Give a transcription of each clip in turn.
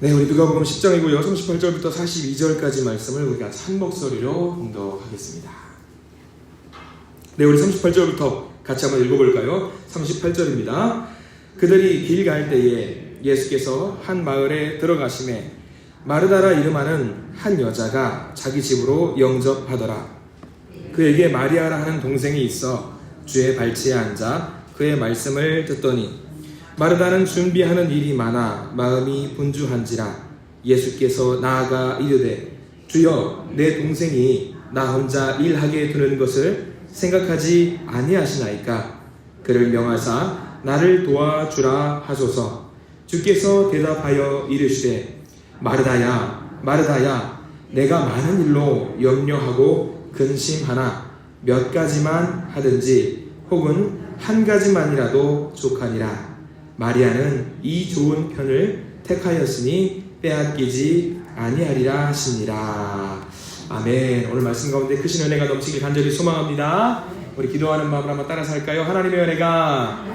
네, 우리 누가복음 10장이고요. 38절부터 42절까지 말씀을 우리가 한 목소리로 봉독하겠습니다. 네, 우리 38절부터 같이 한번 읽어볼까요? 38절입니다. 그들이 길 갈 때에 예수께서 한 마을에 들어가심에 마르다라 이름하는 한 여자가 자기 집으로 영접하더라. 그에게 마리아라 하는 동생이 있어 주의 발치에 앉아 그의 말씀을 듣더니 마르다는 준비하는 일이 많아 마음이 분주한지라. 예수께서 나아가 이르되 주여, 내 동생이 나 혼자 일하게 두는 것을 생각하지 아니하시나이까. 그를 명하사 나를 도와주라 하소서. 주께서 대답하여 이르시되 마르다야, 마르다야, 내가 많은 일로 염려하고 근심하나 몇 가지만 하든지 혹은 한 가지만이라도 족하니라. 마리아는 이 좋은 편을 택하였으니 빼앗기지 아니하리라 하시니라. 아멘. 오늘 말씀 가운데 크신 은혜가 넘치길 간절히 소망합니다. 우리 기도하는 마음으로 한번 따라서 할까요? 하나님의 은혜가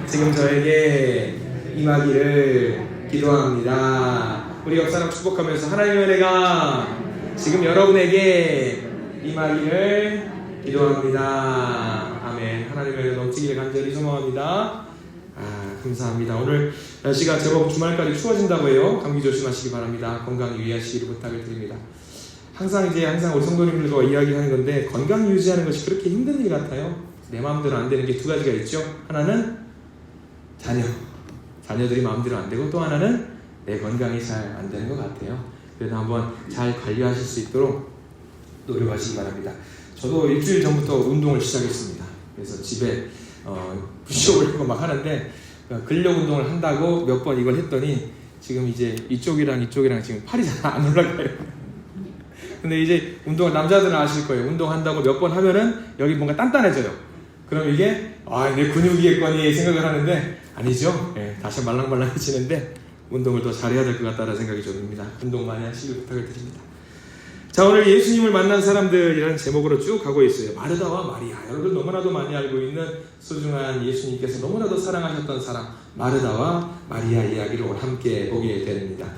지금 저에게 임하기를 기도합니다. 우리 옆사람 축복하면서 하나님의 은혜가 지금 여러분에게 임하기를 기도합니다. 아멘. 하나님의 은혜가 넘치기를 간절히 소망합니다. 감사합니다. 오늘 날씨가 제법 주말까지 추워진다고 해요. 감기 조심하시기 바랍니다. 건강 유의하시기를 부탁을 드립니다. 항상 우리 성도님들과 이야기하는 건데 건강 유지하는 것이 그렇게 힘든 일 같아요. 내 마음대로 안 되는 게 두 가지가 있죠. 하나는 자녀들이 마음대로 안 되고, 또 하나는 내 건강이 잘 안 되는 것 같아요. 그래서 한번 잘 관리하실 수 있도록 노력하시기 바랍니다. 저도 일주일 전부터 운동을 시작했습니다. 그래서 집에 푸시업을 하고 막 하는데, 근력 운동을 한다고 몇 번 이걸 했더니 지금 이제 이쪽이랑 지금 팔이 잘 안 올라가요. 근데 이제 운동을, 남자들은 아실 거예요. 운동한다고 몇 번 하면은 여기 뭔가 단단해져요. 그럼 이게 내 근육이겠거니 생각을 하는데 아니죠. 다시 말랑말랑해지는데 운동을 더 잘해야 될 것 같다는 생각이 듭니다. 운동 많이 하시길 부탁을 드립니다. 자, 오늘 예수님을 만난 사람들이라는 제목으로 쭉 가고 있어요. 마르다와 마리아. 여러분 너무나도 많이 알고 있는 소중한 예수님께서 너무나도 사랑하셨던 사람 마르다와 마리아 이야기를 오늘 함께 보게 됩니다.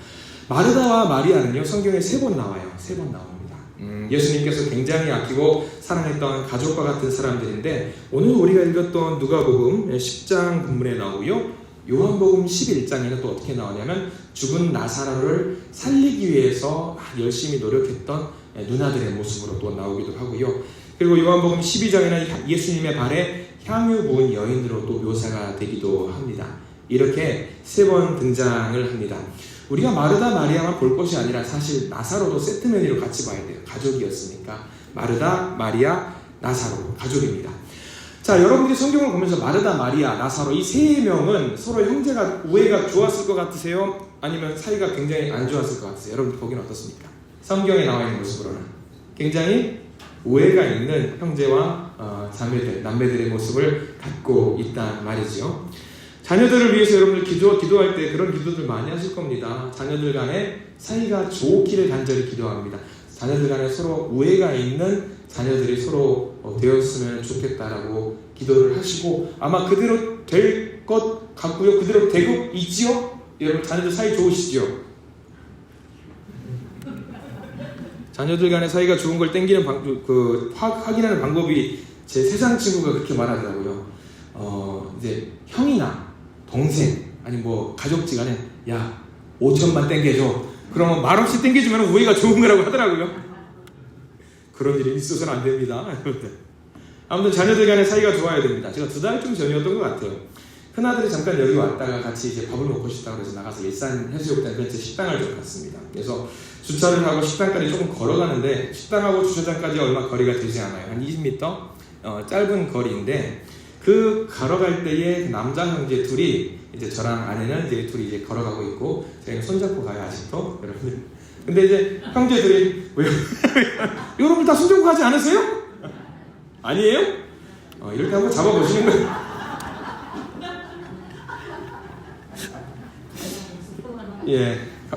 마르다와 마리아는요, 성경에 3번 나와요. 3번 나옵니다. 예수님께서 굉장히 아끼고 사랑했던 가족과 같은 사람들인데, 오늘 우리가 읽었던 누가복음 10장 본문에 나오고요, 요한복음 11장에는 또 어떻게 나오냐면 죽은 나사로를 살리기 위해서 열심히 노력했던 누나들의 모습으로 또 나오기도 하고요. 그리고 요한복음 12장에는 예수님의 발에 향유 부은 여인으로 또 묘사가 되기도 합니다. 이렇게 3번 등장을 합니다. 우리가 마르다 마리아만 볼 것이 아니라 사실 나사로도 세트 메뉴로 같이 봐야 돼요. 가족이었으니까. 마르다, 마리아, 나사로 가족입니다. 자, 여러분들이 성경을 보면서 마르다, 마리아, 나사로 이 3명은 서로 형제가 우애가 좋았을 것 같으세요? 아니면 사이가 굉장히 안 좋았을 것 같으세요? 여러분들 보기는 어떻습니까? 성경에 나와 있는 모습으로는 굉장히 우애가 있는 형제와 자매들, 남매들의 모습을 갖고 있단 말이죠. 자녀들을 위해서 여러분들 기도할 때 그런 기도들 많이 하실 겁니다. 자녀들 간에 사이가 좋기를 간절히 기도합니다. 자녀들 간에 서로 우애가 있는 자녀들이 서로 되었으면 좋겠다라고 기도를 하시고, 아마 그대로 될 것 같고요. 그대로 되고 있지요? 여러분 자녀들 사이 좋으시죠? 자녀들 간에 사이가 좋은 걸 땡기는 확인하는 방법이 제 세상 친구가 그렇게 말하더라고요. 이제 형이나 동생 아니 뭐 가족지간에 5천만 땡겨줘. 그러면 말없이 땡겨주면 우애가 좋은 거라고 하더라고요. 그런 일이 있어서는 안 됩니다. 아무튼 자녀들 간의 사이가 좋아야 됩니다. 제가 2달쯤 전이었던 것 같아요. 큰아들이 잠깐 여기 왔다가 같이 이제 밥을 먹고 싶다고 해서 나가서 일산 해수욕장 근처 식당을 좀 갔습니다. 그래서 주차를 하고 식당까지 조금 걸어가는데, 식당하고 주차장까지 얼마 거리가 되지 않아요. 한 20m 짧은 거리인데, 그 걸어갈 때에 남자 형제 둘이, 이제 저랑 아내는 이제 둘이 이제 걸어가고 있고, 저희는 손잡고 가요, 아직도 여러분들. 근데 이제 형제들이 왜 여러분 다 손잡고 가지 않으세요? 아니에요? 이렇게 한번 잡아보시는 거예요.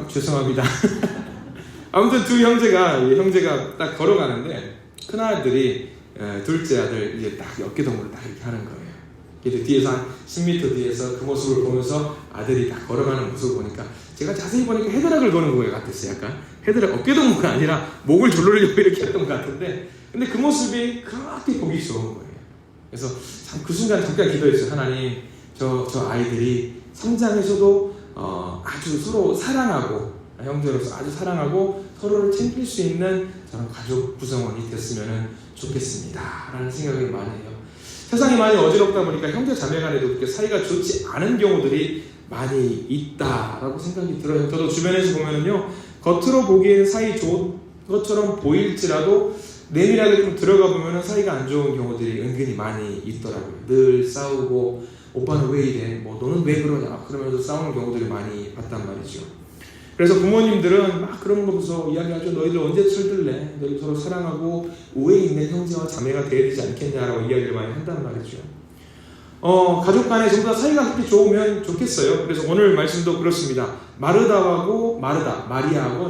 죄송합니다. 아무튼 두 형제가 딱 걸어가는데, 큰아들이 둘째 아들 이제 딱 어깨동무를 딱 이렇게 하는 거예요. 그래서 뒤에서 한 10m 뒤에서 그 모습을 보면서 아들이 딱 걸어가는 모습을 보니까 제가 자세히 보니까 헤드락을 거는 것 같았어요. 약간 헤드락 어깨동무가 아니라 목을 조르려고 이렇게 했던 것 같은데, 근데 그 모습이 그렇게 보기 좋은 거예요. 그래서 참 그 순간 잠깐 기도했어요. 하나님, 저 아이들이 성장해서도 아주 서로 사랑하고, 형제로서 아주 사랑하고 서로를 챙길 수 있는 저런 가족 구성원이 됐으면 좋겠습니다 라는 생각을 많이 해요. 세상이 많이 어지럽다 보니까 형제 자매 간에도 그렇게 사이가 좋지 않은 경우들이 많이 있다라고 생각이 들어요. 저도 주변에서 보면은요, 겉으로 보기에는 사이 좋은 것처럼 보일지라도 내밀하게 좀 들어가 보면은 사이가 안 좋은 경우들이 은근히 많이 있더라고요. 늘 싸우고, 오빠는 왜 이래? 뭐 너는 왜 그러냐? 그러면서 싸우는 경우들이 많이 봤단 말이죠. 그래서 부모님들은 막 그런 거 보면서 이야기하죠. 너희들 언제 철들래? 너희들 서로 사랑하고 우애 있는 형제와 자매가 돼야 되지 않겠냐라고 이야기를 많이 한단 말이죠. 가족 간에 전부 다 사이가 그렇게 좋으면 좋겠어요. 그래서 오늘 말씀도 그렇습니다. 마리아하고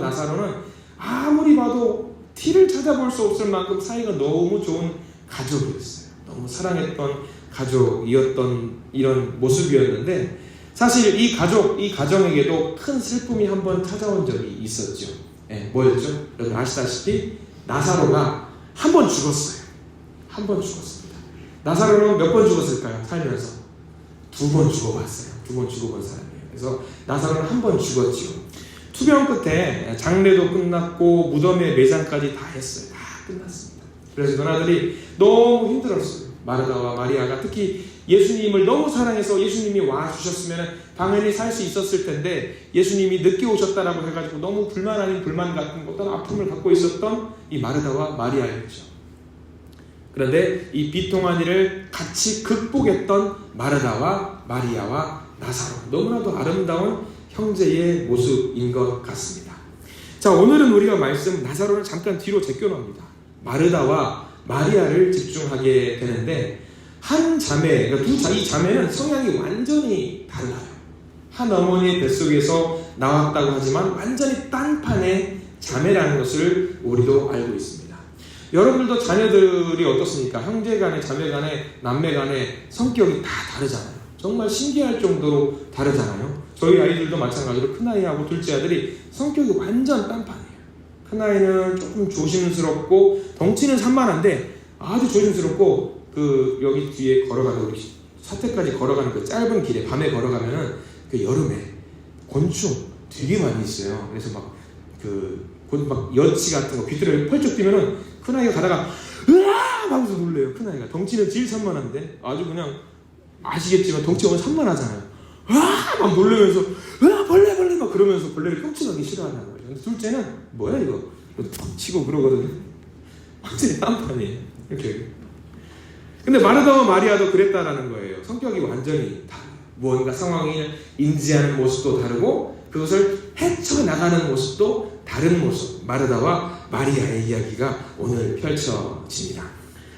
나사로는 아무리 봐도 티를 찾아볼 수 없을 만큼 사이가 너무 좋은 가족이었어요. 너무 사랑했던 가족이었던 이런 모습이었는데, 사실 이 가정에게도 큰 슬픔이 한번 찾아온 적이 있었죠. 뭐였죠? 여러분 아시다시피 나사로가 한 번 죽었어요. 한 번 죽었습니다. 나사로는 몇 번 죽었을까요? 살면서 2번 죽어봤어요. 2번 죽어본 사람이에요. 그래서 나사로는 한 번 죽었죠. 투병 끝에 장례도 끝났고 무덤의 매장까지 다 했어요. 다 끝났습니다. 그래서 너나들이 너무 힘들었어요. 마르다와 마리아가 특히 예수님을 너무 사랑해서 예수님이 와주셨으면 당연히 살 수 있었을 텐데, 예수님이 늦게 오셨다라고 해가지고 너무 불만 아닌 불만 같은 어떤 아픔을 갖고 있었던 이 마르다와 마리아였죠. 그런데 이 비통한 일을 같이 극복했던 마르다와 마리아와 나사로, 너무나도 아름다운 형제의 모습인 것 같습니다. 자, 오늘은 우리가 말씀 나사로를 잠깐 뒤로 제껴놓습니다. 마르다와 마리아를 집중하게 되는데, 한 자매, 그러니까 이 자매는 성향이 완전히 달라요. 한 어머니의 뱃속에서 나왔다고 하지만 완전히 딴판의 자매라는 것을 우리도 알고 있습니다. 여러분들도 자녀들이 어떻습니까? 형제 간에, 자매 간에, 남매 간에 성격이 다 다르잖아요. 정말 신기할 정도로 다르잖아요. 저희 아이들도 마찬가지로 큰아이하고 둘째 아들이 성격이 완전 딴판이에요. 큰아이는 조금 조심스럽고 덩치는 산만한데 아주 조심스럽고, 여기 뒤에 걸어가는, 우리 사택까지 걸어가는 그 짧은 길에 밤에 걸어가면은 그 여름에 곤충 되게 많이 있어요. 그래서 막 여치 같은 거 귀뚜라미 펄쩍 뛰면은 큰아이가 가다가 으아! 하면서 놀래요. 큰아이가 덩치는 제일 산만한데 아주 그냥 아시겠지만 덩치가 너무 산만하잖아요. 으아! 막 놀래면서 으아! 벌레 막 그러면서 벌레를 끔찍하게 싫어하는 거예요. 근데 둘째는 뭐야 이거 툭 치고 그러거든요. 완전히 딴판이에요. 이렇게. 근데 마르다와 마리아도 그랬다라는 거예요. 성격이 완전히 다르고, 무언가 상황을 인지하는 모습도 다르고, 그것을 헤쳐나가는 모습도 다른 모습, 마르다와 마리아의 이야기가 오늘 펼쳐집니다.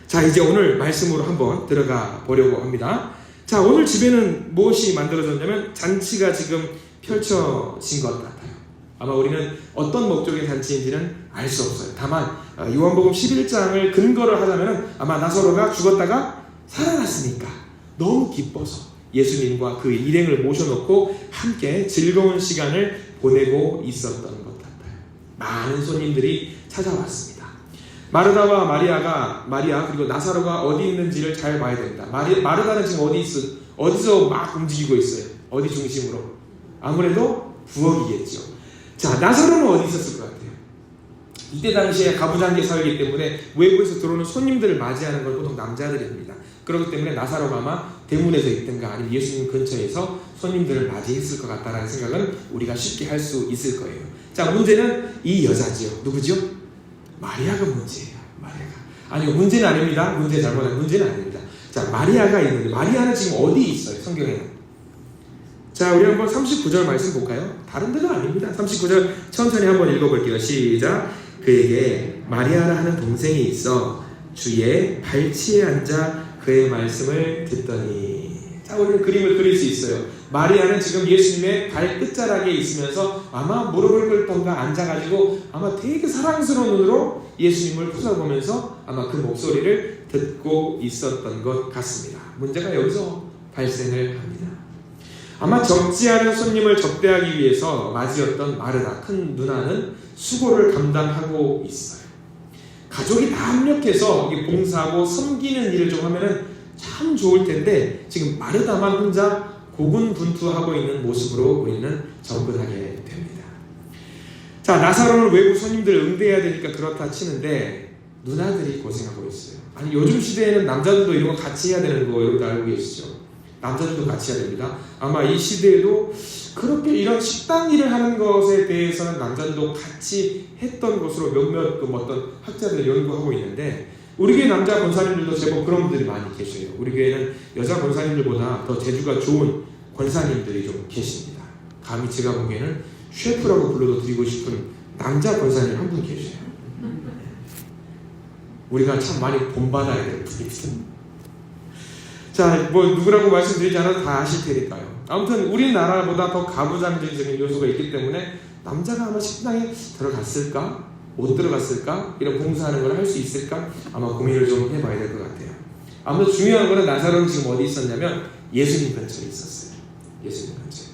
자, 이제 오늘 말씀으로 한번 들어가 보려고 합니다. 자, 오늘 집에는 무엇이 만들어졌냐면 잔치가 지금 펼쳐진 것 같아요. 아마 우리는 어떤 목적의 잔치인지는 알 수 없어요. 다만 요한복음 11장을 근거를 하자면 아마 나사로가 죽었다가 살아났으니까 너무 기뻐서 예수님과 그 일행을 모셔놓고 함께 즐거운 시간을 보내고 있었던 것 같아요. 많은 손님들이 찾아왔습니다. 마르다와 마리아 그리고 나사로가 어디 있는지를 잘 봐야 됩니다. 마르다는 지금 어디서 막 움직이고 있어요? 어디 중심으로? 아무래도 부엌이겠죠. 자, 나사로는 어디 있었을 것 같아요? 이때 당시에 가부장제 사회이기 때문에 외부에서 들어오는 손님들을 맞이하는 걸 보통 남자들이 합니다. 그렇기 때문에 나사로가 아마 대문에서 있든가 아니면 예수님 근처에서 손님들을 맞이했을 것 같다는 생각은 우리가 쉽게 할 수 있을 거예요. 자, 문제는 이 여자지요. 누구죠? 마리아가 문제예요. 마리아가. 아니, 문제는 아닙니다. 문제는 아닙니다. 자, 마리아가 있는데, 마리아는 지금 어디 있어요? 성경에는. 자, 우리 한번 39절 말씀 볼까요? 다른 데가 아닙니다. 39절 천천히 한번 읽어볼게요. 시작. 그에게 마리아라 하는 동생이 있어 주의 발치에 앉아 그의 말씀을 듣더니. 자, 우리는 그림을 그릴 수 있어요. 마리아는 지금 예수님의 발 끝자락에 있으면서 아마 무릎을 꿇던가 앉아가지고 아마 되게 사랑스러운 눈으로 예수님을 쳐다보면서 아마 그 목소리를 듣고 있었던 것 같습니다. 문제가 여기서 발생을 합니다. 아마 적지 않은 손님을 접대하기 위해서 맞이었던 마르다 큰 누나는 수고를 감당하고 있어요. 가족이 다 합력해서 봉사하고 섬기는 일을 좀 하면은 참 좋을 텐데 지금 마르다만 혼자 고군분투하고 있는 모습으로 우리는 접근하게 됩니다. 자, 나사로는 외부 손님들 응대해야 되니까 그렇다 치는데 누나들이 고생하고 있어요. 아니 요즘 시대에는 남자들도 이런 거 같이 해야 되는 거 여러분 알고 계시죠? 남자들도 같이 해야 됩니다. 아마 이 시대에도 그렇게 이런 식당 일을 하는 것에 대해서는 남자들도 같이 했던 것으로 몇몇 어떤 학자들이 연구하고 있는데 우리 교회 남자 권사님들도 제법 그런 분들이 많이 계셔요. 우리 교회는 여자 권사님들보다 더 재주가 좋은 권사님들이 좀 계십니다. 감히 제가 보기에는 셰프라고 불러도 드리고 싶은 남자 권사님 한 분 계셔요. 우리가 참 많이 본받아야 될 분이죠. 자, 뭐 누구라고 말씀드리지 않아도 다 아실 테니까요. 아무튼 우리나라보다 더 가부장적인 요소가 있기 때문에 남자가 아마 식당에 들어갔을까? 못 들어갔을까? 이런 봉사하는 걸 할 수 있을까? 아마 고민을 좀 해봐야 될 것 같아요. 아무튼 중요한 거는 나사로는 지금 어디 있었냐면 예수님 근처에 있었어요. 예수님 근처에.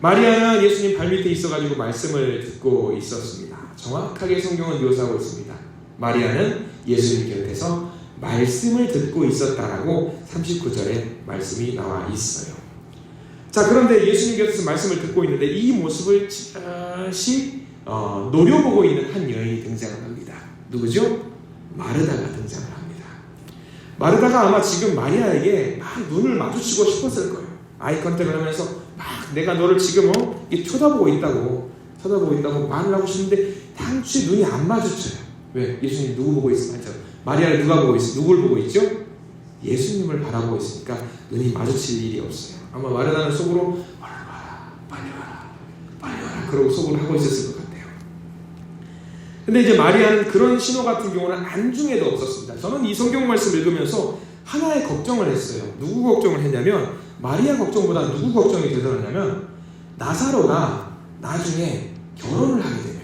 마리아는 예수님 발밑에 있어가지고 말씀을 듣고 있었습니다. 정확하게 성경은 묘사하고 있습니다. 마리아는 예수님 곁에서 말씀을 듣고 있었다라고 39절에 말씀이 나와 있어요. 자, 그런데 예수님 곁에서 말씀을 듣고 있는데 이 모습을 지그시 노려보고 있는 한 여인이 등장을 합니다. 누구죠? 마르다가 등장을 합니다. 마르다가 아마 지금 마리아에게 막 눈을 마주치고 싶었을 거예요. 아이 컨택을 하면서 막 내가 너를 지금 쳐다보고 있다고 말을 하고 싶은데 당시 눈이 안 마주쳐요. 왜? 예수님 누구 보고 있어? 마리아를 누가 보고 있어? 누굴 보고 있죠? 예수님을 바라보고 있으니까 눈이 마주칠 일이 없어요. 아마 마르다는 속으로 빨리 와라 그러고 속으로 하고 있었을 것 같아요. 근데 이제 마리아는 그런 신호 같은 경우는 안중에도 없었습니다. 저는 이 성경 말씀 읽으면서 하나의 걱정을 했어요. 누구 걱정을 했냐면 마리아 걱정보다 누구 걱정이 되더라냐면 나사로가 나중에 결혼을 하게 되면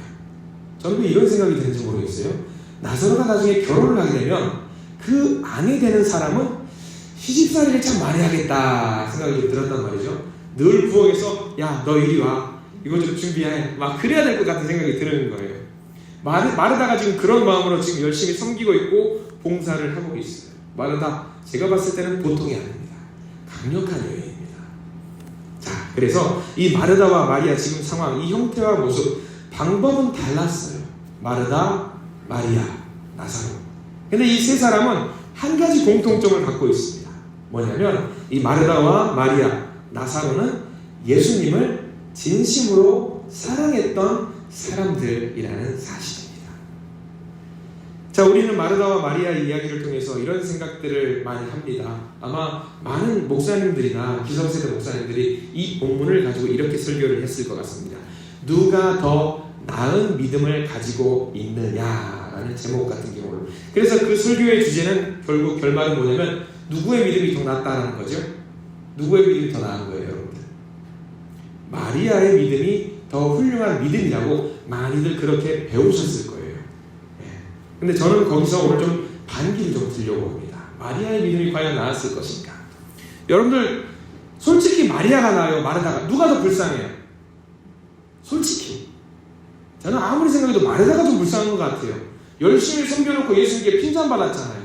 저는 이런 생각이 드는지 모르겠어요. 나사로가 나중에 결혼을 하게 되면 그 아내 되는 사람은 시집살이를 참 많이 하겠다 생각이 좀 들었단 말이죠. 늘 부엌에서 야 너 이리 와 이거 좀 준비해 막 그래야 될 것 같은 생각이 드는 거예요. 마르다가 지금 그런 마음으로 지금 열심히 섬기고 있고 봉사를 하고 있어요. 마르다 제가 봤을 때는 보통이 아닙니다. 강력한 여인입니다. 자, 그래서 이 마르다와 마리아 지금 상황 이 형태와 모습 방법은 달랐어요. 마르다 마리아, 나사로. 근데 이 세 사람은 한 가지 공통점을 갖고 있습니다. 뭐냐면 이 마르다와 마리아, 나사로는 예수님을 진심으로 사랑했던 사람들이라는 사실입니다. 자, 우리는 마르다와 마리아의 이야기를 통해서 이런 생각들을 많이 합니다. 아마 많은 목사님들이나 기성세대 목사님들이 이 본문을 가지고 이렇게 설교를 했을 것 같습니다. 누가 더 나은 믿음을 가지고 있느냐라는 제목 같은 경우로. 그래서 그 설교의 주제는 결국 결말은 뭐냐면 누구의 믿음이 더 낫다라는 거죠. 누구의 믿음이 더 나은 거예요, 여러분들? 마리아의 믿음이 더 훌륭한 믿음이라고 많이들 그렇게 배우셨을 거예요. 근데 저는 거기서 오늘 좀 반기를 좀 들려고 합니다. 마리아의 믿음이 과연 나았을 것인가? 여러분들 솔직히 마리아가 나아요? 마르다가? 누가 더 불쌍해요? 솔직히 저는 아무리 생각해도 마르다가 좀 불쌍한 것 같아요. 열심히 섬겨놓고 예수님께 핀잔받았잖아요.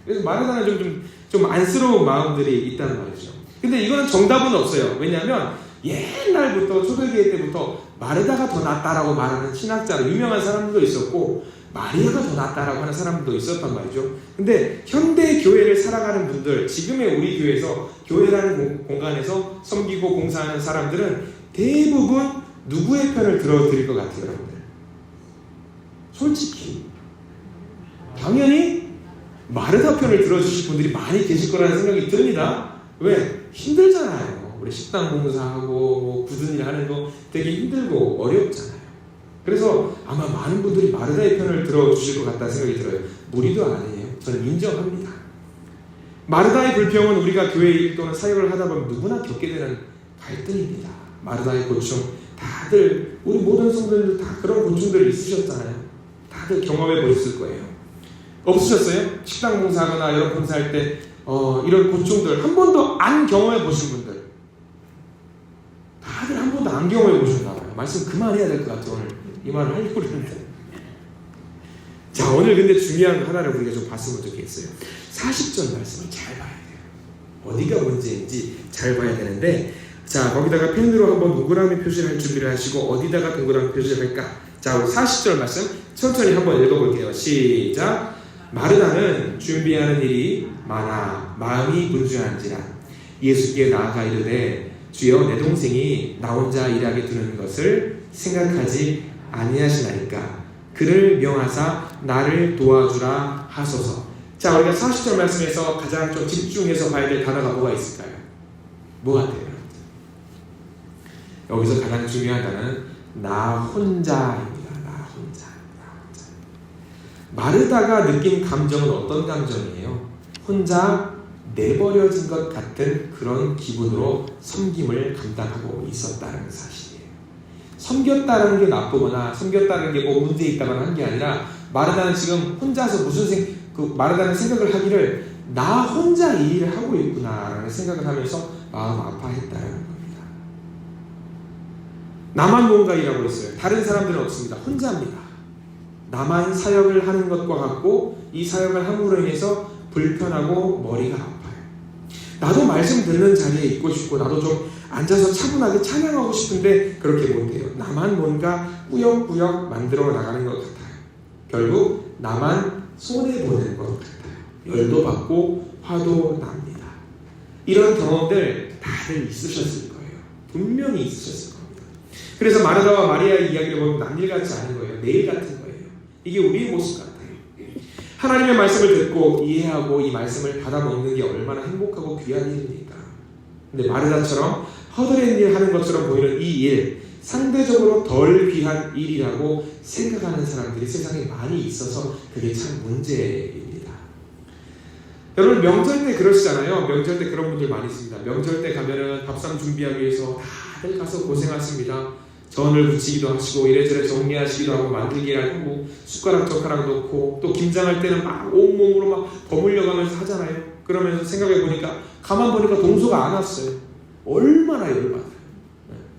그래서 마르다는 좀 안쓰러운 마음들이 있다는 말이죠. 근데 이거는 정답은 없어요. 왜냐하면 옛날부터 초대교회 때부터 마르다가 더 낫다라고 말하는 신학자로 유명한 사람들도 있었고 마리아가 더 낫다라고 하는 사람들도 있었단 말이죠. 근데 현대 교회를 살아가는 분들, 지금의 우리 교회에서 교회라는 공간에서 섬기고 봉사하는 사람들은 대부분 누구의 편을 들어드릴 것 같아요, 여러분들? 솔직히 당연히 마르다 편을 들어주실 분들이 많이 계실 거라는 생각이 듭니다. 왜? 힘들잖아요. 우리 식당 봉사하고 뭐 굳은 일 하는 거 되게 힘들고 어렵잖아요. 그래서 아마 많은 분들이 마르다의 편을 들어주실 것 같다는 생각이 들어요. 무리도 아니에요. 저는 인정합니다. 마르다의 불평은 우리가 교회 일 또는 사역을 하다 보면 누구나 겪게 되는 갈등입니다. 마르다의 고충, 다들 우리 모든 성도님들 다 그런 고충들이 있으셨잖아요. 다들 경험해 보셨을 거예요. 없으셨어요? 식당 봉사하거나 여러 봉사할 때 이런 고충들 한 번도 안 경험해 보신 분들, 다들 한 번도 안 경험해 보셨나 봐요. 말씀 그만해야 될 것 같아요. 오늘 이 말을 하려고 그러는데. 자, 오늘 근데 중요한 하나를 우리가 좀 봤으면 좋겠어요. 40절 말씀을 잘 봐야 돼요. 어디가 문제인지 잘 봐야 되는데, 자, 거기다가 펜으로 한번 동그라미 표시를 할 준비를 하시고, 어디다가 동그라미 표시를 할까? 자, 우리 40절 말씀 천천히 한번 읽어볼게요. 시작. 마르다는 준비하는 일이 많아 마음이 분주한지라 예수께 나아가 이르되 주여 내 동생이 나 혼자 일하게 두는 것을 생각하지 아니하시나이까 그를 명하사 나를 도와주라 하소서. 자, 우리가 40절 말씀에서 가장 좀 집중해서 봐야 될 단어가 뭐가 있을까요? 뭐 같아요? 여기서 가장 중요한 단어는 나 혼자입니다. 나 혼자. 마르다가 느낀 감정은 어떤 감정이에요? 혼자 내버려진 것 같은 그런 기분으로 섬김을 감당하고 있었다는 사실이에요. 섬겼다는 게 나쁘거나 섬겼다는 게 뭐 문제 있다거나 한 게 아니라, 마르다는 지금 혼자서 마르다는 생각을 하기를 나 혼자 이 일을 하고 있구나라는 생각을 하면서 마음 아파했다는 겁니다. 나만 뭔가 일하고 있어요. 다른 사람들은 없습니다. 혼자입니다. 나만 사역을 하는 것과 같고, 이 사역을 함으로 인해서 불편하고 머리가 아파요. 나도 말씀 듣는 자리에 있고 싶고, 나도 좀 앉아서 차분하게 찬양하고 싶은데 그렇게 못해요. 나만 뭔가 꾸역꾸역 만들어 나가는 것 같아요. 결국 나만 손해보는 것 같아요. 열도 받고 화도 납니다. 이런 경험들 다들 있으셨을 거예요. 분명히 있으셨을 겁니다. 그래서 마르다와 마리아의 이야기를 보면 남일 같지 않은 거예요. 내일 같은 거예요. 이게 우리의 모습 같아요. 하나님의 말씀을 듣고 이해하고 이 말씀을 받아먹는 게 얼마나 행복하고 귀한 일입니까? 근데 마르다처럼 허드렛 일 하는 것처럼 보이는 이 일, 상대적으로 덜 귀한 일이라고 생각하는 사람들이 세상에 많이 있어서 그게 참 문제입니다. 여러분, 명절 때 그러시잖아요. 명절 때 그런 분들 많이 있습니다. 명절 때 가면은 밥상 준비하기 위해서 다들 가서 고생하십니다. 전을 부치기도 하시고 이래저래 정리하시기도 하고 만들기를 하고 숟가락 젓가락 넣고, 또 김장할 때는 막 온몸으로 막 버물려가면서 하잖아요. 그러면서 생각해보니까 가만 보니까 동서가 안 왔어요. 얼마나 열받아요.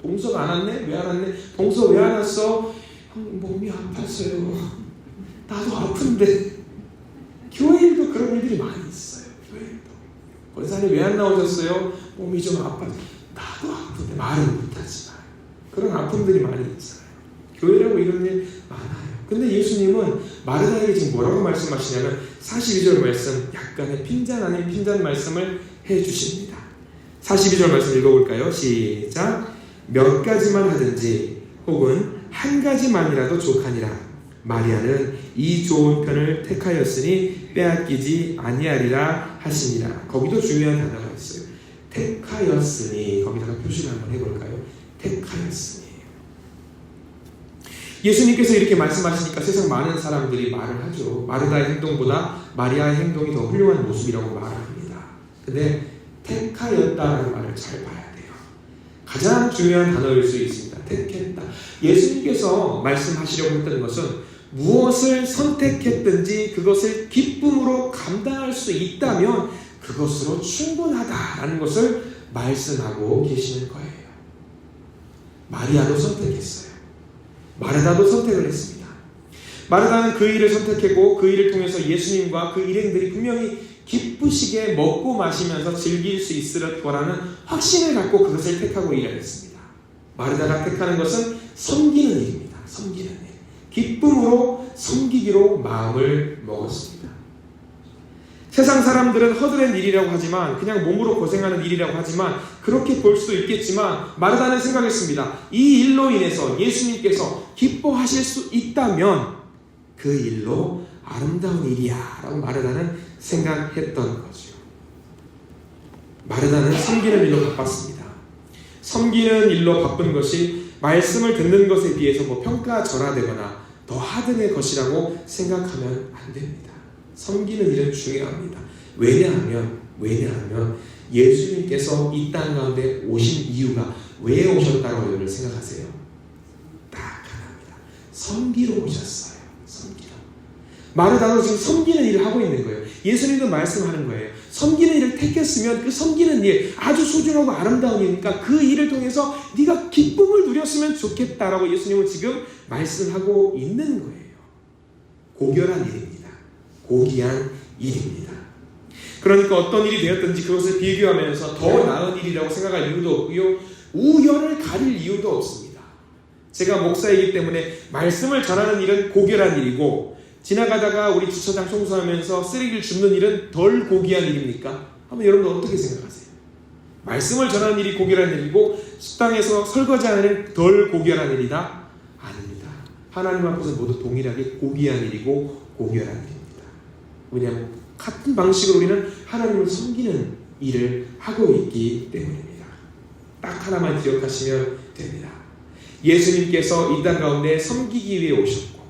동서가 안 왔네? 왜 안 왔네? 동서 왜 안 왔어? 형, 몸이 아팠어요. 나도 아픈데. 교회일도 그런 일들이 많이 있어요. 교회일도. 권사님 왜 안 나오셨어요? 몸이 좀 아파서. 나도 아픈데 말은 못하지만 그런 아픔들이 많이 있어요. 교회라고 이런 일 많아요. 근데 예수님은 마르다에게 지금 뭐라고 말씀하시냐면 42절 말씀, 약간의 핀잔 아닌 핀잔 말씀을 해주십니다. 42절 말씀 읽어볼까요? 시작. 몇 가지만 하든지 혹은 한 가지만이라도 족하니라. 마리아는 이 좋은 편을 택하였으니 빼앗기지 아니하리라 하시니라. 거기도 중요한 단어가 있어요. 택하였으니. 거기다가 표시를 한번 해볼까요? 택하였으니. 예수님께서 이렇게 말씀하시니까 세상 많은 사람들이 말을 하죠. 마르다의 행동보다 마리아의 행동이 더 훌륭한 모습이라고 말을 합니다. 근데 택하였다는 말을 잘 봐야 돼요. 가장 중요한 단어일 수 있습니다. 택했다. 예수님께서 말씀하시려고 했던 것은 무엇을 선택했든지 그것을 기쁨으로 감당할 수 있다면 그것으로 충분하다라는 것을 말씀하고 계시는 거예요. 마리아도 선택했어요. 마르다도 선택을 했습니다. 마르다는 그 일을 선택했고 그 일을 통해서 예수님과 그 일행들이 분명히 기쁘시게 먹고 마시면서 즐길 수 있을 거라는 확신을 갖고 그것을 택하고 일했습니다. 마르다가 택하는 것은 섬기는 일입니다. 섬기는 일. 기쁨으로 섬기기로 마음을 먹었습니다. 세상 사람들은 허드렛 일이라고 하지만, 그냥 몸으로 고생하는 일이라고 하지만 그렇게 볼 수도 있겠지만, 마르다는 생각했습니다. 이 일로 인해서 예수님께서 기뻐하실 수 있다면 그 일로 아름다운 일이야 라고 마르다는 생각했던 거죠. 마르다는 섬기는 일로 바빴습니다. 섬기는 일로 바쁜 것이 말씀을 듣는 것에 비해서 평가절하되거나 더 하등의 것이라고 생각하면 안 됩니다. 섬기는 일은 중요합니다. 왜냐하면 예수님께서 이 땅 가운데 오신 이유가 왜 오셨다고 여러분 생각하세요? 딱 하나입니다. 섬기러 오셨어요. 섬기러. 마르다도 지금 섬기는 일을 하고 있는 거예요. 예수님도 말씀하는 거예요. 섬기는 일을 택했으면 그 섬기는 일 아주 소중하고 아름다운 일이니까 그 일을 통해서 네가 기쁨을 누렸으면 좋겠다라고 예수님은 지금 말씀하고 있는 거예요. 고결한 일입니다. 고귀한 일입니다. 그러니까 어떤 일이 되었든지 그것을 비교하면서 더 나은 일이라고 생각할 이유도 없고요. 우열을 가릴 이유도 없습니다. 제가 목사이기 때문에 말씀을 전하는 일은 고결한 일이고 지나가다가 우리 주차장 청소하면서 쓰레기를 줍는 일은 덜 고귀한 일입니까? 한번 여러분 어떻게 생각하세요? 말씀을 전하는 일이 고결한 일이고 식당에서 설거지하는 일은 덜 고결한 일이다? 아닙니다. 하나님 앞에서 모두 동일하게 고귀한 일이고 고결한 일입니다. 왜냐하면 같은 방식으로 우리는 하나님을 섬기는 일을 하고 있기 때문입니다. 딱 하나만 기억하시면 됩니다. 예수님께서 이 땅 가운데 섬기기 위해 오셨고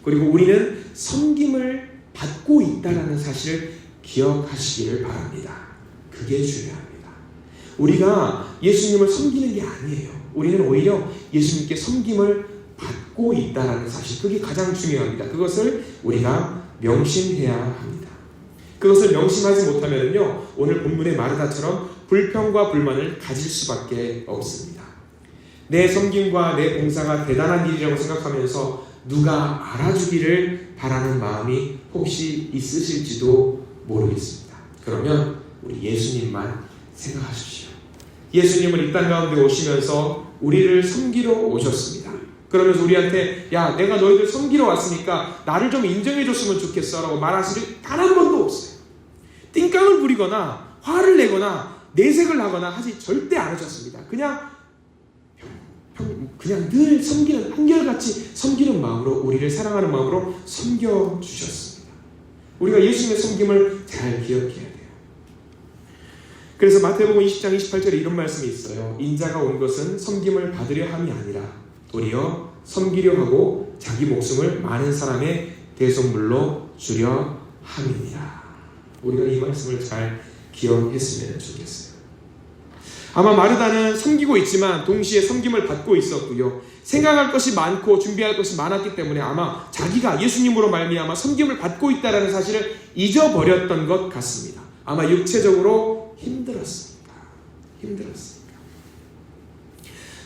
그리고 우리는 섬김을 받고 있다는 사실을 기억하시기를 바랍니다. 그게 중요합니다. 우리가 예수님을 섬기는 게 아니에요. 우리는 오히려 예수님께 섬김을 받고 있다는 사실, 그게 가장 중요합니다. 그것을 우리가 명심해야 합니다. 그것을 명심하지 못하면요, 오늘 본문의 마르다처럼 불평과 불만을 가질 수밖에 없습니다. 내 섬김과 내 봉사가 대단한 일이라고 생각하면서 누가 알아주기를 바라는 마음이 혹시 있으실지도 모르겠습니다. 그러면 우리 예수님만 생각하십시오. 예수님은 이 땅 가운데 오시면서 우리를 섬기러 오셨습니다. 그러면서 우리한테 야, 내가 너희들 섬기러 왔으니까 나를 좀 인정해줬으면 좋겠어 라고 말하신 적 단 한 번도 없어요. 띵깡을 부리거나 화를 내거나 내색을 하거나 하지 절대 안 하셨습니다. 그냥 늘 섬기는, 한결같이 섬기는 마음으로, 우리를 사랑하는 마음으로 섬겨주셨습니다. 우리가 예수님의 섬김을 잘 기억해야 돼요. 그래서 마태복음 20장 28절에 이런 말씀이 있어요. 인자가 온 것은 섬김을 받으려 함이 아니라 도리어 섬기려 하고 자기 목숨을 많은 사람의 대속물로 주려 함이니라. 우리가 이 말씀을 잘 기억했으면 좋겠어요. 아마 마르다는 섬기고 있지만 동시에 섬김을 받고 있었고요. 생각할 것이 많고 준비할 것이 많았기 때문에 아마 자기가 예수님으로 말미암아 섬김을 받고 있다는 사실을 잊어버렸던 것 같습니다. 아마 육체적으로 힘들었습니다.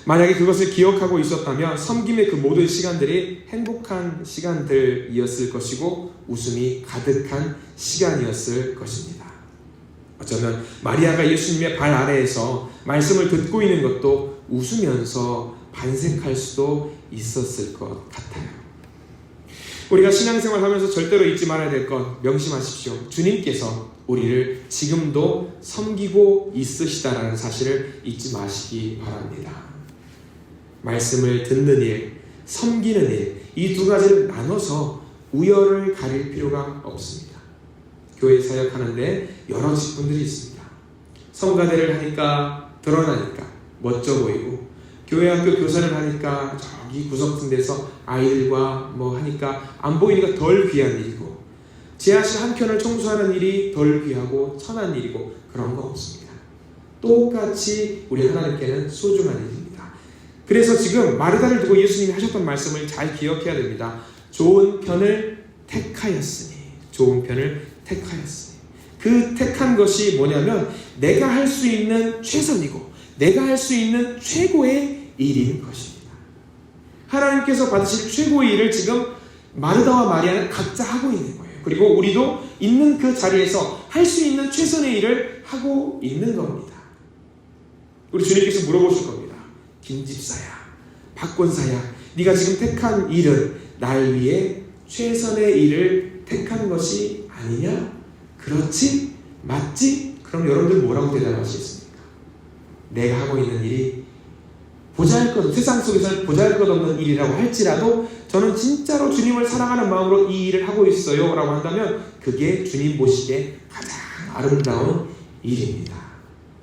만약에 그것을 기억하고 있었다면 섬김의 그 모든 시간들이 행복한 시간들이었을 것이고 웃음이 가득한 시간이었을 것입니다. 어쩌면 마리아가 예수님의 발 아래에서 말씀을 듣고 있는 것도 웃으면서 반색할 수도 있었을 것 같아요. 우리가 신앙생활 하면서 절대로 잊지 말아야 될 것 명심하십시오. 주님께서 우리를 지금도 섬기고 있으시다라는 사실을 잊지 마시기 바랍니다. 말씀을 듣는 일, 섬기는 일, 이 두 가지를 나눠서 우열을 가릴 필요가 없습니다. 교회 사역하는데 여러 직분들이 있습니다. 성가대를 하니까 드러나니까 멋져 보이고, 교회 학교 교사를 하니까 저기 구석진 데서 아이들과 뭐 하니까 안 보이니까 덜 귀한 일이고, 지하실 한 켠을 청소하는 일이 덜 귀하고 천한 일이고, 그런 거 없습니다. 똑같이 우리 하나님께는 소중한 일입니다. 그래서 지금 마르다를 두고 예수님이 하셨던 말씀을 잘 기억해야 됩니다. 좋은 편을 택하였으니, 좋은 편을 택하였으니. 그 택한 것이 뭐냐면 내가 할 수 있는 최선이고 내가 할 수 있는 최고의 일인 것입니다. 하나님께서 받으실 최고의 일을 지금 마르다와 마리아는 각자 하고 있는 거예요. 그리고 우리도 있는 그 자리에서 할 수 있는 최선의 일을 하고 있는 겁니다. 우리 주님께서 물어보실 겁니다. 김집사야, 박권사야, 네가 지금 택한 일은 날 위해 최선의 일을 택한 것이 아니냐? 그렇지? 맞지? 그럼 여러분들 뭐라고 대답하시겠습니까? 내가 하고 있는 일이 세상 속에서 보잘것없는 일이라고 할지라도 저는 진짜로 주님을 사랑하는 마음으로 이 일을 하고 있어요 라고 한다면 그게 주님 보시기에 가장 아름다운 일입니다.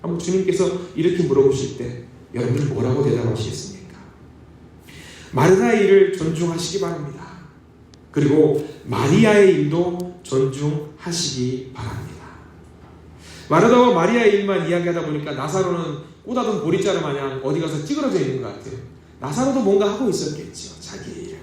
한번 주님께서 이렇게 물어보실 때 여러분들 뭐라고 대답하시겠습니까? 마르다의 일을 존중하시기 바랍니다. 그리고 마리아의 일도 존중하시기 바랍니다. 마르다와 마리아의 일만 이야기하다 보니까 나사로는 꼬다든 보리자루 마냥 어디 가서 찌그러져 있는 것 같아요. 나사로도 뭔가 하고 있었겠죠. 자기의 일을.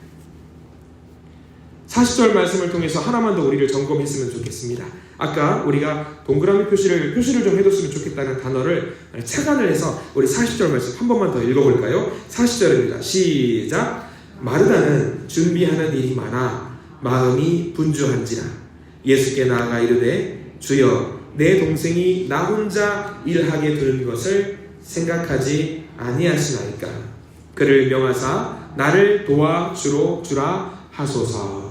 40절 말씀을 통해서 하나만 더 우리를 점검했으면 좋겠습니다. 아까 우리가 동그라미 표시를 좀 해뒀으면 좋겠다는 단어를 착안을 해서 우리 40절 말씀 한 번만 더 읽어볼까요? 40절입니다. 시작. 마르다는 준비하는 일이 많아 마음이 분주한지라 예수께 나아가 이르되 주여 내 동생이 나 혼자 일하게 두는 것을 생각하지 아니하시나이까. 그를 명하사 나를 도와주라 하소서.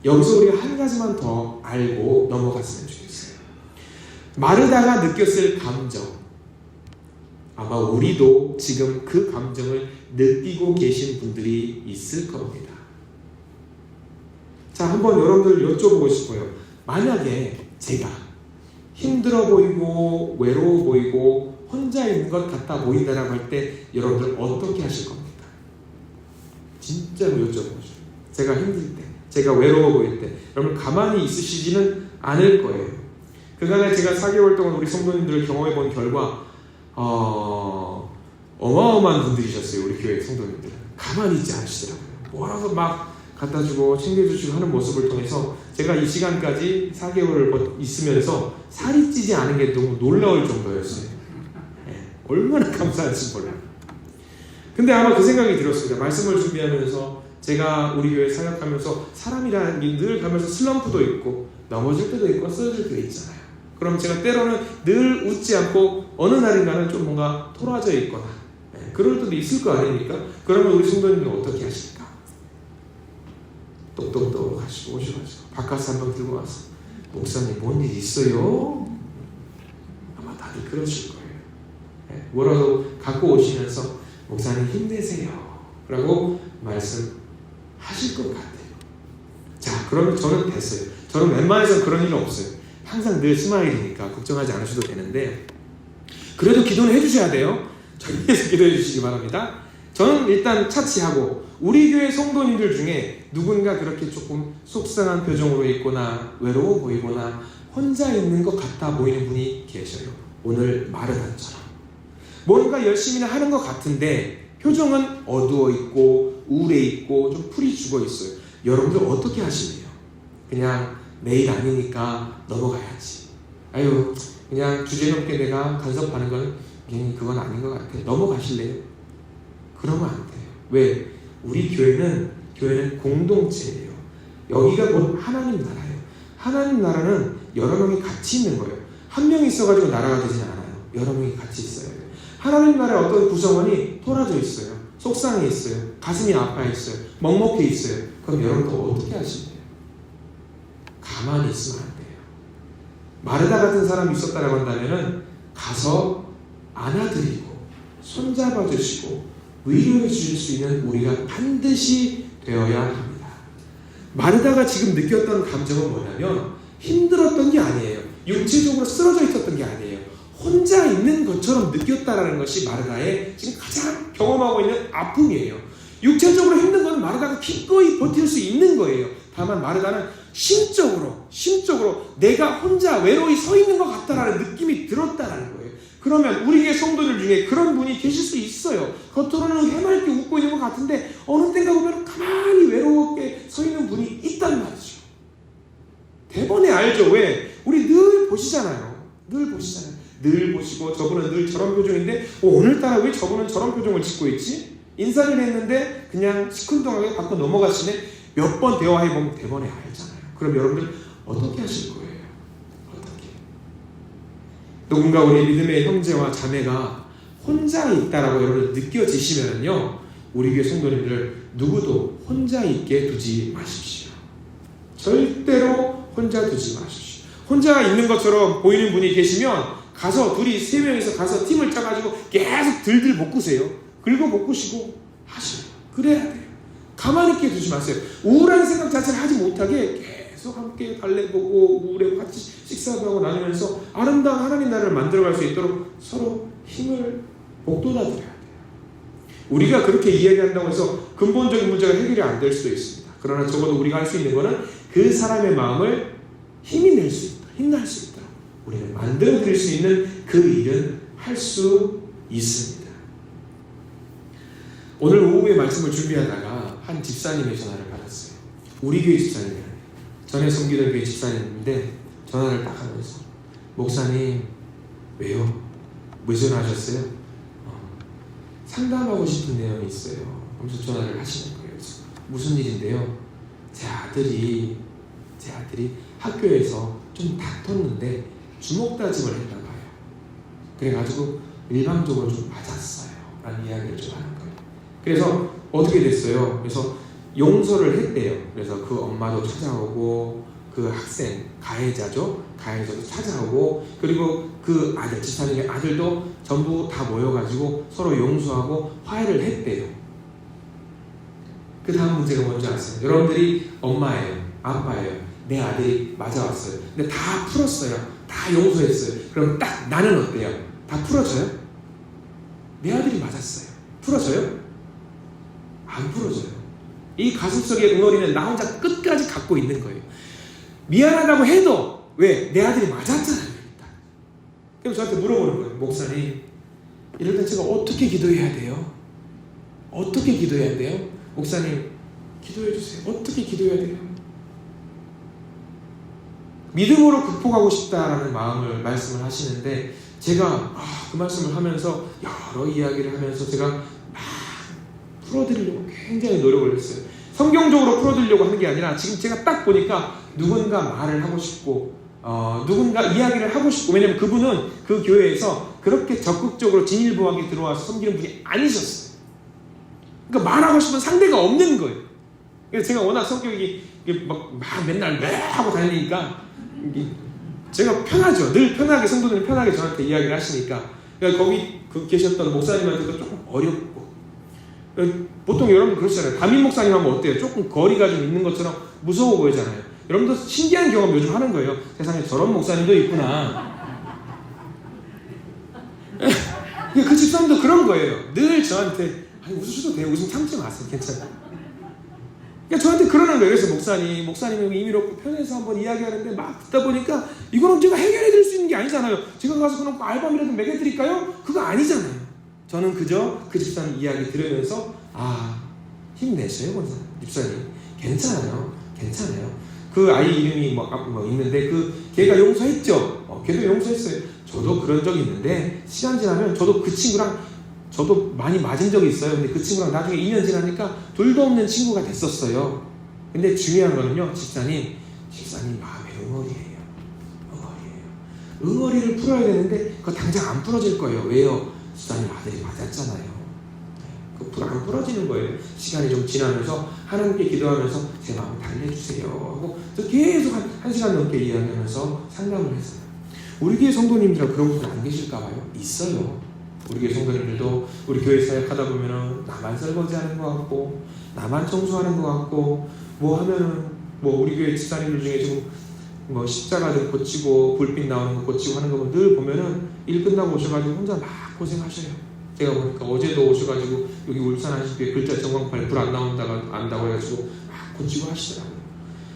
여기서 우리가 한 가지만 더 알고 넘어갔으면 좋겠어요. 마르다가 느꼈을 감정, 아마 우리도 지금 그 감정을 느끼고 계신 분들이 있을 겁니다. 자, 한번 여러분들 여쭤보고 싶어요. 만약에 제가 힘들어 보이고 외로워 보이고 혼자 있는 것 같아 보인다라고 할 때 여러분들 어떻게 하실 겁니까? 진짜로 여쭤보죠. 제가 힘들 때, 제가 외로워 보일 때 여러분 가만히 있으시지는 않을 거예요. 그간에 제가 4개월 동안 우리 성도님들을 경험해 본 결과 어마어마한 분들이셨어요. 우리 교회 성도님들은 가만히 있지 않으시더라고요. 뭐라도 막 갖다 주고 챙겨주시고 하는 모습을 통해서 제가 이 시간까지 4개월을 있으면서 살이 찌지 않은 게 너무 놀라울 정도였어요. 얼마나 감사한지 몰라요. 근데 아마 그 생각이 들었습니다. 말씀을 준비하면서 제가 우리 교회 사역하면서 사람이라는 게 늘 가면서 슬럼프도 있고 넘어질 때도 있고 쓰러질 때도 있잖아요. 그럼 제가 때로는 늘 웃지 않고 어느 날인가는 좀 뭔가 토라져 있거나 그럴 때도 있을 거 아닙니까? 그러면 우리 성도님은 어떻게 하실까? 똑똑똑 하시고 오셔가지고 바카스 한 번 들고 와서 목사님 뭔 일 있어요? 아마 다들 그러실 거예요. 뭐라도 갖고 오시면서 목사님 힘내세요 라고 말씀하실 것 같아요. 자, 그러면 저는 됐어요. 저는 웬만해서 그런 일은 없어요. 항상 늘 스마일이니까 걱정하지 않으셔도 되는데 그래도 기도는 해주셔야 돼요. 저를 위해서 기도해 주시기 바랍니다. 저는 일단 차치하고 우리 교회 성도님들 중에 누군가 그렇게 조금 속상한 표정으로 있거나 외로워 보이거나 혼자 있는 것 같아 보이는 분이 계셔요. 오늘 마르다처럼 뭔가 열심히 하는 것 같은데 표정은 어두워 있고 우울해 있고 좀 풀이 죽어 있어요. 여러분들 어떻게 하시네요? 그냥 내일 아니니까 넘어가야지. 아유 그냥 주제넘게 내가 간섭하는 건 그건 아닌 것 같아. 넘어가실래요? 그러면 안 돼요. 왜? 우리 교회는 공동체예요. 여기가 곧 하나님 나라예요. 하나님 나라는 여러 명이 같이 있는 거예요. 한 명이 있어가지고 나라가 되진 않아요. 여러 명이 같이 있어요. 하나님 나라의 어떤 구성원이 토라져 있어요. 속상해 있어요. 가슴이 아파 있어요. 먹먹해 있어요. 그럼 여러분들 어떻게 하시나요? 가만히 있으면 안 돼요. 마르다 같은 사람이 있었다라고 한다면은 가서 안아드리고 손잡아 주시고 위로해 주실 수 있는 우리가 반드시 되어야 합니다. 마르다가 지금 느꼈던 감정은 뭐냐면 힘들었던 게 아니에요. 육체적으로 쓰러져 있었던 게 아니에요. 혼자 있는 것처럼 느꼈다라는 것이 마르다의 지금 가장 경험하고 있는 아픔이에요. 육체적으로 힘든 건 마르다가 기꺼이 버틸 수 있는 거예요. 다만 마르다는 심적으로 내가 혼자 외로이 서 있는 것 같다라는 느낌이 들었다라는 거예요. 그러면 우리 교회 성도들 중에 그런 분이 계실 수 있어요. 겉으로는 해맑게 웃고 있는 것 같은데 어느 때인가 보면 가만히 외롭게 서 있는 분이 있단 말이죠. 대번에 알죠. 왜? 우리 늘 보시잖아요. 늘 보시고 저분은 늘 저런 표정인데 오늘따라 왜 저분은 저런 표정을 짓고 있지? 인사를 했는데 그냥 시큰둥하게 받고 넘어가시네. 몇 번 대화해보면 대번에 알잖아요. 그럼 여러분들 어떻게 하실 거예요? 누군가 우리 믿음의 형제와 자매가 혼자 있다라고 여러분 느껴지시면요, 우리 교회 성도님들 누구도 혼자 있게 두지 마십시오. 절대로 혼자 두지 마십시오. 혼자 있는 것처럼 보이는 분이 계시면 가서 둘이 세 명이서 가서 팀을 짜가지고 계속 들들 볶으세요. 긁어 볶으시고 하시고 그래야 돼요. 가만히 있게 두지 마세요. 우울한 생각 자체를 하지 못하게 계속 함께 달래보고 우울하고 같이 식사도 하고 나누면서 아름다운 하나님 나라를 만들어갈 수 있도록 서로 힘을 복돋아드려야 돼요. 우리가 그렇게 이야기한다고 해서 근본적인 문제가 해결이 안 될 수도 있습니다. 그러나 적어도 우리가 할 수 있는 것은 그 사람의 마음을 힘이 낼 수 있다, 힘날 수 있다, 우리는 만들어드릴 수 있는 그 일은 할 수 있습니다. 오늘 오후에 말씀을 준비하다가 한 집사님의 전화를 받았어요. 우리 교회 집사님이에요. 전에 섬기던 교회 집사님인데 전화를 딱 하면서 목사님 왜요? 왜 전화하셨어요? 상담하고 싶은 내용이 있어요. 그래서 전화를 하시는 거예요. 그래서 무슨 일인데요? 제 아들이 학교에서 좀 다퉜는데 주먹 다짐을 했나 봐요. 그래가지고 일방적으로 좀 맞았어요 라는 이야기를 좀 하는 거예요. 그래서 어떻게 됐어요? 그래서 용서를 했대요. 그래서 그 엄마도 찾아오고 그 학생, 가해자도 찾아오고, 그리고 그 아들, 집사님의 아들도 전부 다 모여가지고 서로 용서하고 화해를 했대요. 그 다음 문제가 뭔지 아세요? 여러분들이 엄마예요, 아빠예요, 내 아들이 맞아왔어요. 근데 다 풀었어요. 다 용서했어요. 그럼 딱 나는 어때요? 다 풀어져요? 내 아들이 맞았어요. 풀어져요? 안 풀어져요. 이 가슴속의 응어리는 나 혼자 끝까지 갖고 있는 거예요. 미안하다고 해도 왜? 내 아들이 맞았잖아요. 그래서 저한테 물어보는 거예요. 목사님, 이럴 때 제가 어떻게 기도해야 돼요? 어떻게 기도해야 돼요? 목사님, 기도해 주세요. 어떻게 기도해야 돼요? 믿음으로 극복하고 싶다라는 마음을 말씀을 하시는데, 제가 그 말씀을 하면서 여러 이야기를 하면서 제가 막 풀어드리려고 굉장히 노력을 했어요. 성경적으로 풀어드리려고 하는 게 아니라 지금 제가 딱 보니까 누군가 말을 하고 싶고 누군가 이야기를 하고 싶고, 왜냐면 그분은 그 교회에서 그렇게 적극적으로 진일보하게 들어와서 섬기는 분이 아니셨어요. 그러니까 말하고 싶은 상대가 없는 거예요. 그래서 제가 워낙 성격이 막 맨날 하고 다니니까 제가 편하죠. 늘 편하게, 성도들은 편하게 저한테 이야기를 하시니까. 그러니까 거기 계셨던 목사님한테도 조금 어렵고, 보통 여러분 그러시잖아요. 담임 목사님 하면 어때요? 조금 거리가 좀 있는 것처럼 무서워 보이잖아요. 여러분도 신기한 경험 요즘 하는 거예요. 세상에 저런 목사님도 있구나. 그 집사님도 그런 거예요. 늘 저한테 웃으셔도 돼요. 웃음 참지 마세요. 괜찮아요. 그러니까 저한테 그러는 거예요. 그래서 목사님이 임의롭고 편해서 한번 이야기하는데 막 듣다 보니까 이거는 제가 해결해 드릴 수 있는 게 아니잖아요. 제가 가서 그럼 알밤이라도 먹여드릴까요? 그거 아니잖아요. 저는 그저 그 집사님 이야기 들으면서 힘내세요, 집사님. 괜찮아요. 그 아이 이름이 있는데 걔가 용서했죠. 걔도 용서했어요. 저도 그런 적이 있는데 시간 지나면 저도 그 친구랑 저도 많이 맞은 적이 있어요. 근데 그 친구랑 나중에 2년 지나니까 둘도 없는 친구가 됐었어요. 근데 중요한 거는요, 집사님 마음의 응어리예요. 응어리를 풀어야 되는데 그거 당장 안 풀어질 거예요. 왜요? 집사님 아들이 맞았잖아요. 안 풀어지는 거예요. 시간이 좀 지나면서 하나님께 기도하면서 제 마음 달래주세요 하고 계속 한 시간 넘게 이야기하면서 상담을 했어요. 우리 교회 성도님들은 그런 분들 안 계실까 봐요. 있어요. 우리 교회 성도님들도 우리 교회 사역하다 보면은 나만 설거지하는 것 같고, 나만 청소하는 것 같고, 우리 교회 집사님들 중에 지금 십자가 좀 고치고 불빛 나오는 거 고치고 하는 거 늘 보면은 일 끝나고 오셔가지고 혼자 막 고생하셔요. 제가 보니까 어제도 오셔가지고 여기 울산 하시교회 글자 전광판에 불 안 나온다고 해가지고 막 고치고 하시더라고요.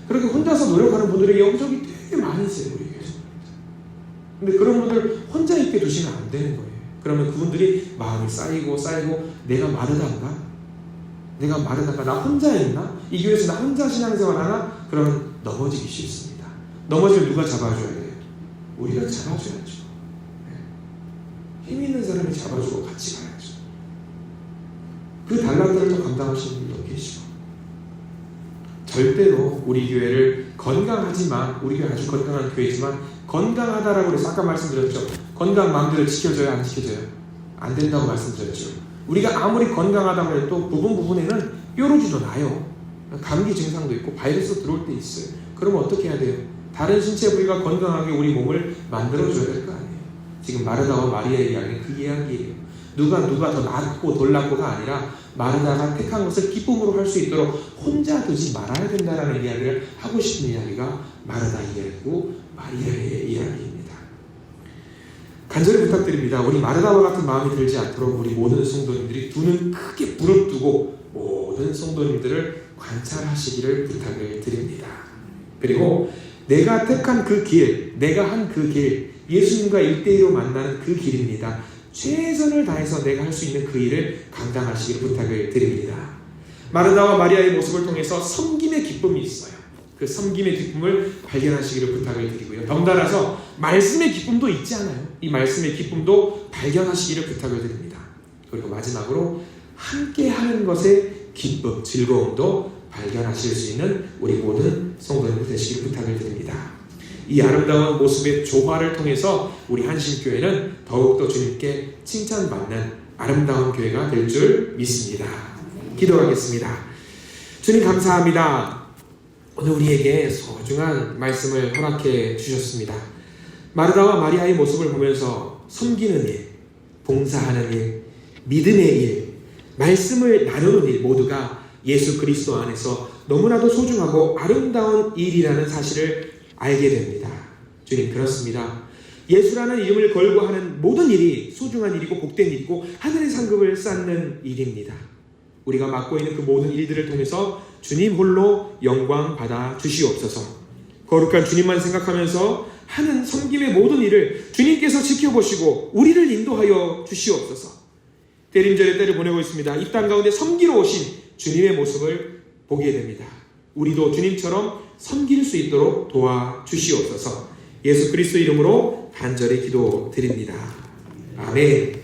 그렇게 혼자서 노력하는 분들의 영적이 되게 많이 있어요, 우리 교회에서. 근데 그런 분들 혼자 있게 두시면 안 되는 거예요. 그러면 그분들이 마음이 쌓이고 내가 마르단가? 나 혼자 있나? 이 교회에서 나 혼자 신앙생활 하나? 그러면 넘어지기 쉽습니다. 넘어지면 누가 잡아줘야 돼요? 우리가 잡아줘야죠. 힘 있는 사람이 잡아주고 같이 가야죠. 그 달란트를 또 감당하시는 분도 계시고. 절대로 우리 교회를 건강하지만, 우리 교회 아주 건강한 교회지만 건강하다라고 해서 아까 말씀드렸죠. 건강 마음대로 지켜져요? 안 지켜져요? 안 된다고 말씀드렸죠. 우리가 아무리 건강하다고 해도 부분에는 뾰루지도 나요. 감기 증상도 있고 바이러스 들어올 때 있어요. 그러면 어떻게 해야 돼요? 다른 신체 부위가 건강하게 우리 몸을 만들어줘야 될 거 아니에요. 지금 마르다와 마리아의 이야기는 그 이야기예요. 누가 더 낫고 덜 낫고가 아니라 마르다가 택한 것을 기쁨으로 할 수 있도록 혼자 두지 말아야 된다라는 이야기를 하고 싶은 이야기가 마르다 이야기고 마리아의 이야기입니다. 간절히 부탁드립니다. 우리 마르다와 같은 마음이 들지 않도록 우리 모든 성도님들이 두 눈 크게 부릅뜨고 모든 성도님들을 관찰하시기를 부탁을 드립니다. 그리고 내가 택한 그 길, 내가 한 그 길, 예수님과 1대1로 만나는 그 길입니다. 최선을 다해서 내가 할 수 있는 그 일을 감당하시길 부탁을 드립니다. 마르다와 마리아의 모습을 통해서 섬김의 기쁨이 있어요. 그 섬김의 기쁨을 발견하시기를 부탁을 드리고요. 덩달아서 말씀의 기쁨도 있지 않아요? 이 말씀의 기쁨도 발견하시기를 부탁을 드립니다. 그리고 마지막으로 함께 하는 것의 기쁨, 즐거움도 발견하실 수 있는 우리 모든 성도님들 되시기를 부탁을 드립니다. 이 아름다운 모습의 조화를 통해서 우리 한신교회는 더욱더 주님께 칭찬받는 아름다운 교회가 될 줄 믿습니다. 기도하겠습니다. 주님 감사합니다. 오늘 우리에게 소중한 말씀을 허락해 주셨습니다. 마르다와 마리아의 모습을 보면서 섬기는 일, 봉사하는 일, 믿음의 일, 말씀을 나누는 일 모두가 예수 그리스도 안에서 너무나도 소중하고 아름다운 일이라는 사실을 알게 됩니다. 주님 그렇습니다. 예수라는 이름을 걸고 하는 모든 일이 소중한 일이고 복된 일이고 하늘의 상급을 쌓는 일입니다. 우리가 맡고 있는 그 모든 일들을 통해서 주님 홀로 영광 받아 주시옵소서. 거룩한 주님만 생각하면서 하는 섬김의 모든 일을 주님께서 지켜보시고 우리를 인도하여 주시옵소서. 대림절의 때를 보내고 있습니다. 이 땅 가운데 섬기러 오신 주님의 모습을 보게 됩니다. 우리도 주님처럼 섬길 수 있도록 도와주시옵소서. 예수 그리스도 이름으로 간절히 기도드립니다. 아멘.